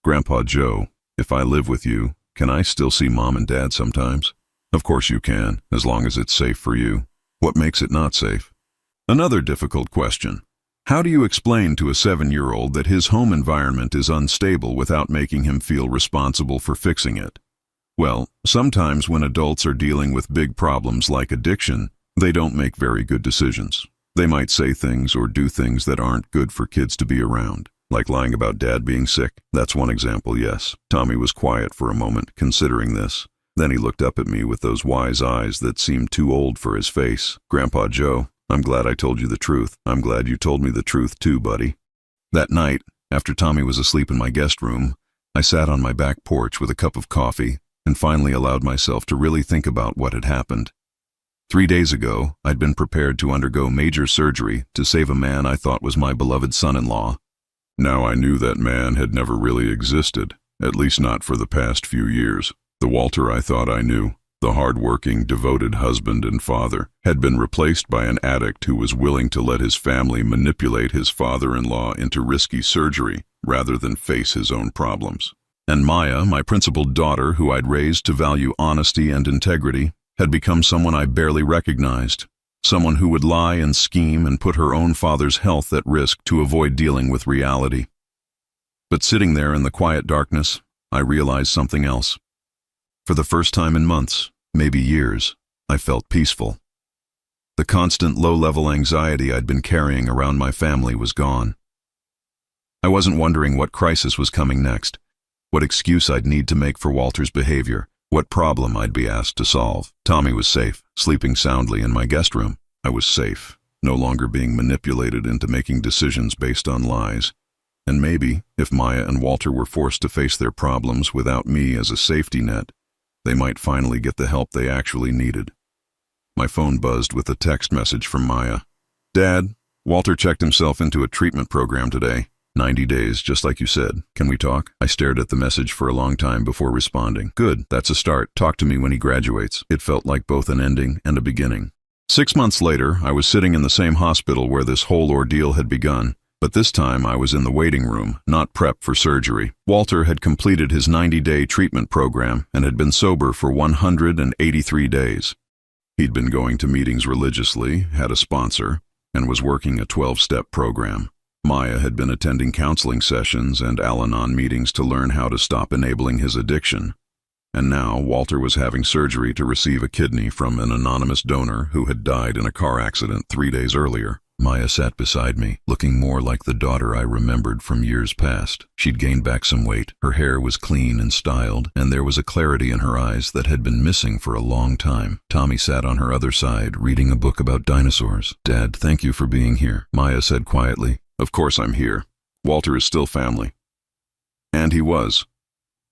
Grandpa Joe, if I live with you, can I still see Mom and Dad sometimes? Of course you can, as long as it's safe for you. What makes it not safe? Another difficult question. How do you explain to a 7-year-old that his home environment is unstable without making him feel responsible for fixing it? Well, sometimes when adults are dealing with big problems like addiction, they don't make very good decisions. They might say things or do things that aren't good for kids to be around, like lying about Dad being sick. That's one example, yes. Tommy was quiet for a moment, considering this. Then he looked up at me with those wise eyes that seemed too old for his face. Grandpa Joe, I'm glad I told you the truth. I'm glad you told me the truth too, buddy. That night, after Tommy was asleep in my guest room, I sat on my back porch with a cup of coffee and finally allowed myself to really think about what had happened. 3 days ago, I'd been prepared to undergo major surgery to save a man I thought was my beloved son-in-law. Now I knew that man had never really existed, at least not for the past few years. The Walter I thought I knew, the hard-working, devoted husband and father, had been replaced by an addict who was willing to let his family manipulate his father-in-law into risky surgery rather than face his own problems. And Maya, my principled daughter who I'd raised to value honesty and integrity, had become someone I barely recognized. someone who would lie and scheme and put her own father's health at risk to avoid dealing with reality. But sitting there in the quiet darkness, I realized something else. For the first time in months, maybe years, I felt peaceful. The constant low-level anxiety I'd been carrying around my family was gone. I wasn't wondering what crisis was coming next, what excuse I'd need to make for Walter's behavior, what problem I'd be asked to solve. Tommy was safe, sleeping soundly in my guest room. I was safe, no longer being manipulated into making decisions based on lies. And maybe, if Maya and Walter were forced to face their problems without me as a safety net, they might finally get the help they actually needed. My phone buzzed with a text message from Maya. "Dad, Walter checked himself into a treatment program today. 90 days, just like you said. Can we talk?" I stared at the message for a long time before responding. "Good, that's a start. Talk to me when he graduates." It felt like both an ending and a beginning. 6 months later, I was sitting in the same hospital where this whole ordeal had begun. But this time I was in the waiting room, not prepped for surgery. Walter had completed his 90-day treatment program and had been sober for 183 days. He'd been going to meetings religiously, had a sponsor, and was working a 12-step program. Maya had been attending counseling sessions and Al-Anon meetings to learn how to stop enabling his addiction. And now Walter was having surgery to receive a kidney from an anonymous donor who had died in a car accident 3 days earlier. Maya sat beside me, looking more like the daughter I remembered from years past. She'd gained back some weight, her hair was clean and styled, and there was a clarity in her eyes that had been missing for a long time. Tommy sat on her other side, reading a book about dinosaurs. "Dad, thank you for being here," Maya said quietly. "Of course I'm here. Walter is still family." And he was.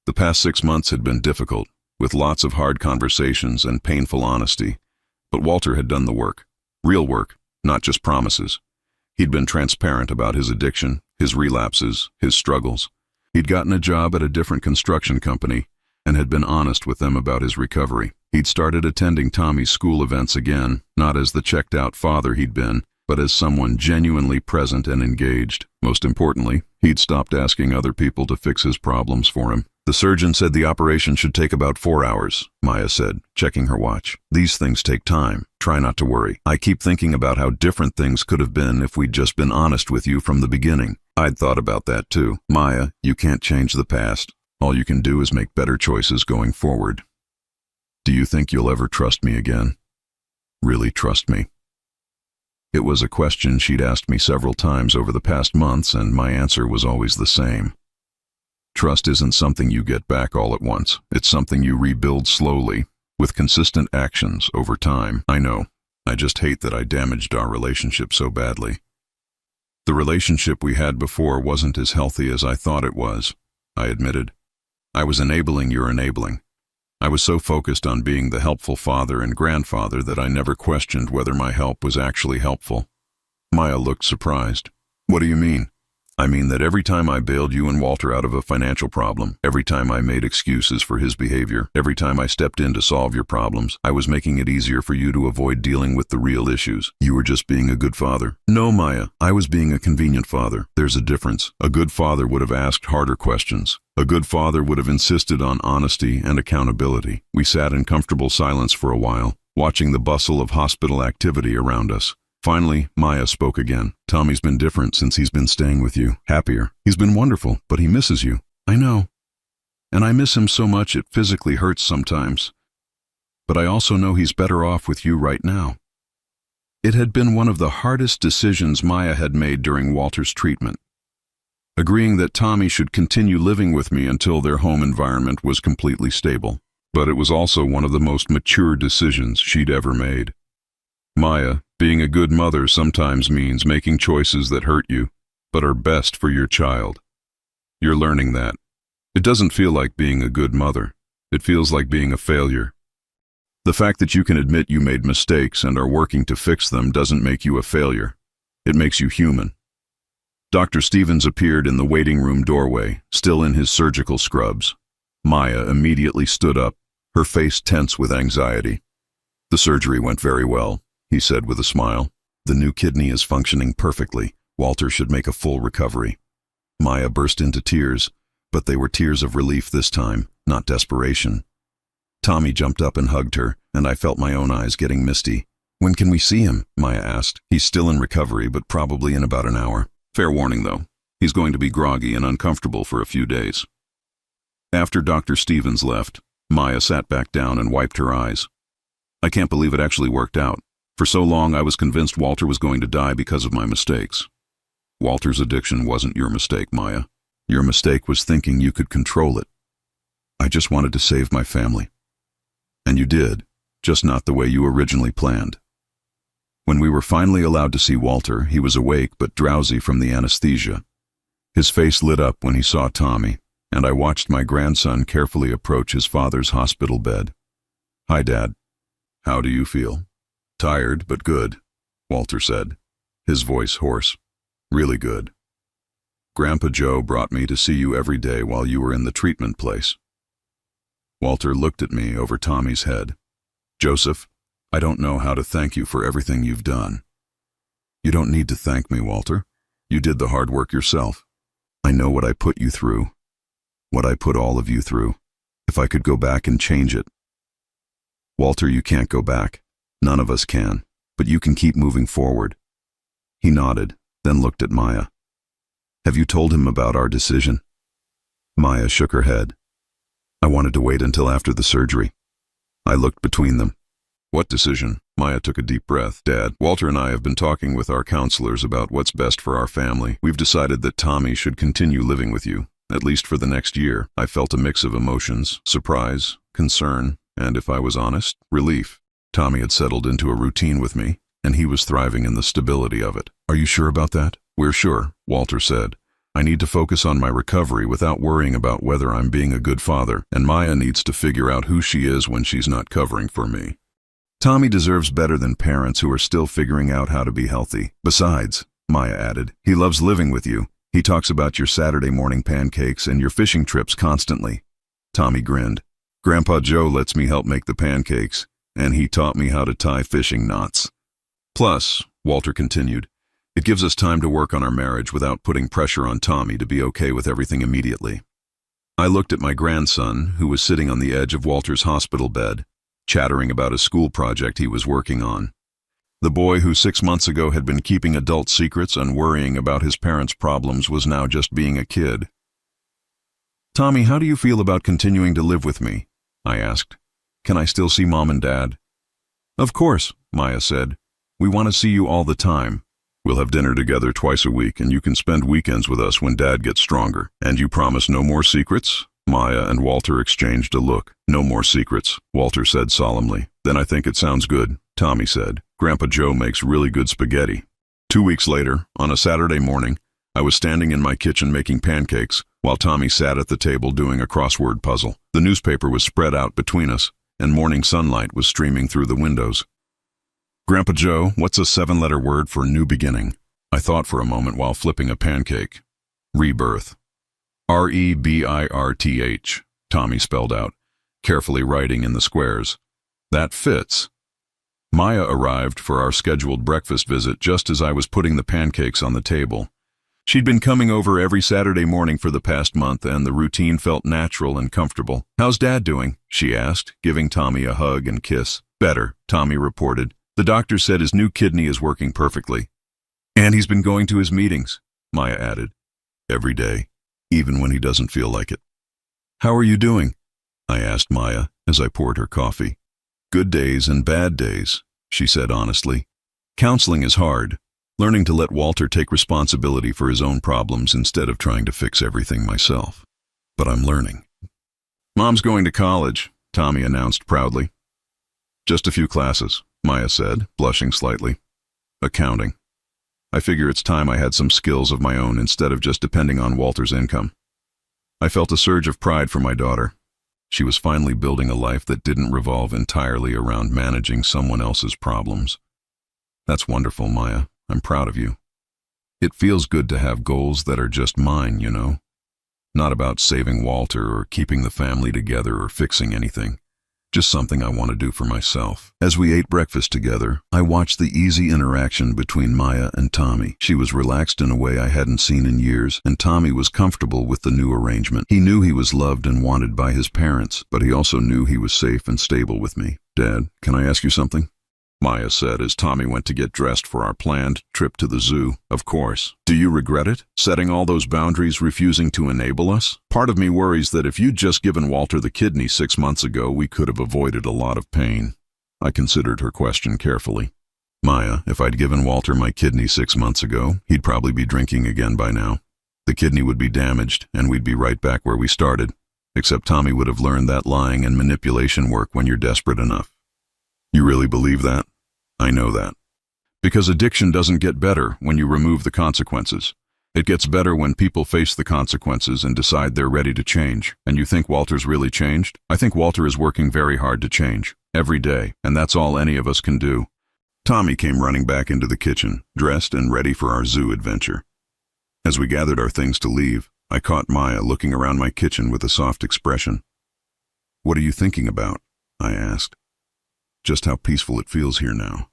The past 6 months had been difficult, with lots of hard conversations and painful honesty. But Walter had done the work. Real work. Not just promises. He'd been transparent about his addiction, his relapses, his struggles. He'd gotten a job at a different construction company and had been honest with them about his recovery. He'd started attending Tommy's school events again, not as the checked-out father he'd been, but as someone genuinely present and engaged. Most importantly, he'd stopped asking other people to fix his problems for him. "The surgeon said the operation should take about 4 hours, Maya said, checking her watch. "These things take time. Try not to worry. I keep thinking about how different things could have been if we'd just been honest with you from the beginning." I'd thought about that too. "Maya, you can't change the past. All you can do is make better choices going forward. Do you think you'll ever trust me again? Really trust me?" It was a question she'd asked me several times over the past months, and my answer was always the same. Trust isn't something you get back all at once. It's something you rebuild slowly, with consistent actions over time. I know. I just hate that I damaged our relationship so badly. The relationship we had before wasn't as healthy as I thought it was, I admitted. I was enabling your enabling. I was so focused on being the helpful father and grandfather that I never questioned whether my help was actually helpful. Maya looked surprised. "What do you mean?" "I mean that every time I bailed you and Walter out of a financial problem, every time I made excuses for his behavior, every time I stepped in to solve your problems, I was making it easier for you to avoid dealing with the real issues. You were just being a good father." "No, Maya, I was being a convenient father. There's a difference. A good father would have asked harder questions. A good father would have insisted on honesty and accountability." We sat in comfortable silence for a while, watching the bustle of hospital activity around us. Finally, Maya spoke again. "Tommy's been different since he's been staying with you. Happier. He's been wonderful, but he misses you." "I know. And I miss him so much it physically hurts sometimes. But I also know he's better off with you right now." It had been one of the hardest decisions Maya had made during Walter's treatment. Agreeing that Tommy should continue living with me until their home environment was completely stable. But it was also one of the most mature decisions she'd ever made. "Maya, being a good mother sometimes means making choices that hurt you, but are best for your child. You're learning that. It doesn't feel like being a good mother. It feels like being a failure. The fact that you can admit you made mistakes and are working to fix them doesn't make you a failure. It makes you human." Dr. Stevens appeared in the waiting room doorway, still in his surgical scrubs. Maya immediately stood up, her face tense with anxiety. "The surgery went very well," he said with a smile. "The new kidney is functioning perfectly. Walter should make a full recovery." Maya burst into tears, but they were tears of relief this time, not desperation. Tommy jumped up and hugged her, and I felt my own eyes getting misty. When can we see him? Maya asked. He's still in recovery, but probably in about an hour. Fair warning, though. He's going to be groggy and uncomfortable for a few days. After Dr. Stevens left, Maya sat back down and wiped her eyes. I can't believe it actually worked out. For so long, I was convinced Walter was going to die because of my mistakes. Walter's addiction wasn't your mistake, Maya. Your mistake was thinking you could control it. I just wanted to save my family. And you did, just not the way you originally planned. When we were finally allowed to see Walter, he was awake but drowsy from the anesthesia. His face lit up when he saw Tommy, and I watched my grandson carefully approach his father's hospital bed. "Hi, Dad. How do you feel?" "Tired, but good," Walter said, his voice hoarse. "Really good. Grandpa Joe brought me to see you every day while you were in the treatment place." Walter looked at me over Tommy's head. "Joseph, I don't know how to thank you for everything you've done." "You don't need to thank me, Walter. You did the hard work yourself. I know what I put you through. What I put all of you through. If I could go back and change it." "Walter, you can't go back. None of us can. But you can keep moving forward." He nodded, then looked at Maya. "Have you told him about our decision?" Maya shook her head. "I wanted to wait until after the surgery." I looked between them. "What decision?" Maya took a deep breath. "Dad, Walter and I have been talking with our counselors about what's best for our family. We've decided that Tommy should continue living with you, at least for the next year." I felt a mix of emotions, surprise, concern, and if I was honest, relief. Tommy had settled into a routine with me, and he was thriving in the stability of it. "Are you sure about that?" "We're sure," Walter said. "I need to focus on my recovery without worrying about whether I'm being a good father, and Maya needs to figure out who she is when she's not covering for me. Tommy deserves better than parents who are still figuring out how to be healthy. Besides," Maya added, "he loves living with you. He talks about your Saturday morning pancakes and your fishing trips constantly." Tommy grinned. "Grandpa Joe lets me help make the pancakes, and he taught me how to tie fishing knots. Plus," Walter continued, "it gives us time to work on our marriage without putting pressure on Tommy to be okay with everything immediately." I looked at my grandson, who was sitting on the edge of Walter's hospital bed, chattering about a school project he was working on. The boy who 6 months ago had been keeping adult secrets and worrying about his parents' problems was now just being a kid. "Tommy, how do you feel about continuing to live with me?" I asked. "Can I still see Mom and Dad?" "Of course," Maya said. "We want to see you all the time. We'll have dinner together twice a week, and you can spend weekends with us when Dad gets stronger. And you promise no more secrets?" Maya and Walter exchanged a look. "No more secrets," Walter said solemnly. "Then I think it sounds good," Tommy said. "Grandpa Joe makes really good spaghetti." 2 weeks later, on a Saturday morning, I was standing in my kitchen making pancakes, while Tommy sat at the table doing a crossword puzzle. The newspaper was spread out between us, and morning sunlight was streaming through the windows. "Grandpa Joe, what's a 7-letter word for new beginning?" I thought for a moment while flipping a pancake. "Rebirth." "REBIRTH, Tommy spelled out, carefully writing in the squares. "That fits." Maya arrived for our scheduled breakfast visit just as I was putting the pancakes on the table. She'd been coming over every Saturday morning for the past month, and the routine felt natural and comfortable. "How's Dad doing?" she asked, giving Tommy a hug and kiss. "Better," Tommy reported. "The doctor said his new kidney is working perfectly." "And he's been going to his meetings," Maya added. "Every day, even when he doesn't feel like it." "How are you doing?" I asked Maya as I poured her coffee. "Good days and bad days," she said honestly. "Counseling is hard, learning to let Walter take responsibility for his own problems instead of trying to fix everything myself. But I'm learning." "Mom's going to college," Tommy announced proudly. "Just a few classes," Maya said, blushing slightly. "Accounting. I figure it's time I had some skills of my own instead of just depending on Walter's income." I felt a surge of pride for my daughter. She was finally building a life that didn't revolve entirely around managing someone else's problems. "That's wonderful, Maya. I'm proud of you. It feels good to have goals that are just mine, you know? Not about saving Walter or keeping the family together or fixing anything. Just something I want to do for myself." As we ate breakfast together, I watched the easy interaction between Maya and Tommy. She was relaxed in a way I hadn't seen in years, and Tommy was comfortable with the new arrangement. He knew he was loved and wanted by his parents, but he also knew he was safe and stable with me. "Dad, can I ask you something?" Maya said as Tommy went to get dressed for our planned trip to the zoo. Of course. Do you regret it? Setting all those boundaries, refusing to enable us? Part of me worries that if you'd just given Walter the kidney 6 months ago, we could have avoided a lot of pain. I considered her question carefully. Maya, if I'd given Walter my kidney 6 months ago, he'd probably be drinking again by now. The kidney would be damaged, and we'd be right back where we started. Except Tommy would have learned that lying and manipulation work when you're desperate enough. You really believe that? I know that. Because addiction doesn't get better when you remove the consequences. It gets better when people face the consequences and decide they're ready to change. And you think Walter's really changed? I think Walter is working very hard to change, every day, and that's all any of us can do. Tommy came running back into the kitchen, dressed and ready for our zoo adventure. As we gathered our things to leave, I caught Maya looking around my kitchen with a soft expression. "What are you thinking about?" I asked. "Just how peaceful it feels here now.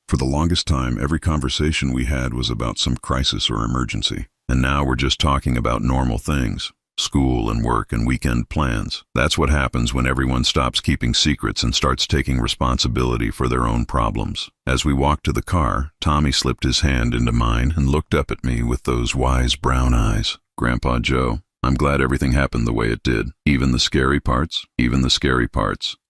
For the longest time, every conversation we had was about some crisis or emergency. And now we're just talking about normal things. School and work and weekend plans. That's what happens when everyone stops keeping secrets and starts taking responsibility for their own problems." As we walked to the car, Tommy slipped his hand into mine and looked up at me with those wise brown eyes. "Grandpa Joe, I'm glad everything happened the way it did. Even the scary parts.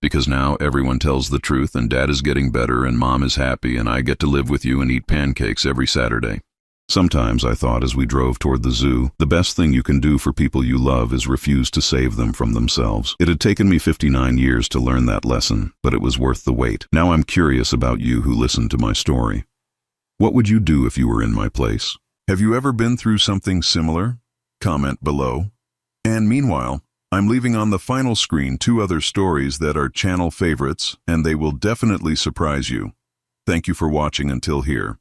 Because now everyone tells the truth and Dad is getting better and Mom is happy and I get to live with you and eat pancakes every Saturday." Sometimes, I thought as we drove toward the zoo, the best thing you can do for people you love is refuse to save them from themselves. It had taken me 59 years to learn that lesson, but it was worth the wait. Now I'm curious about you who listened to my story. What would you do if you were in my place? Have you ever been through something similar? Comment below. And meanwhile, I'm leaving on the final screen 2 other stories that are channel favorites, and they will definitely surprise you. Thank you for watching until here.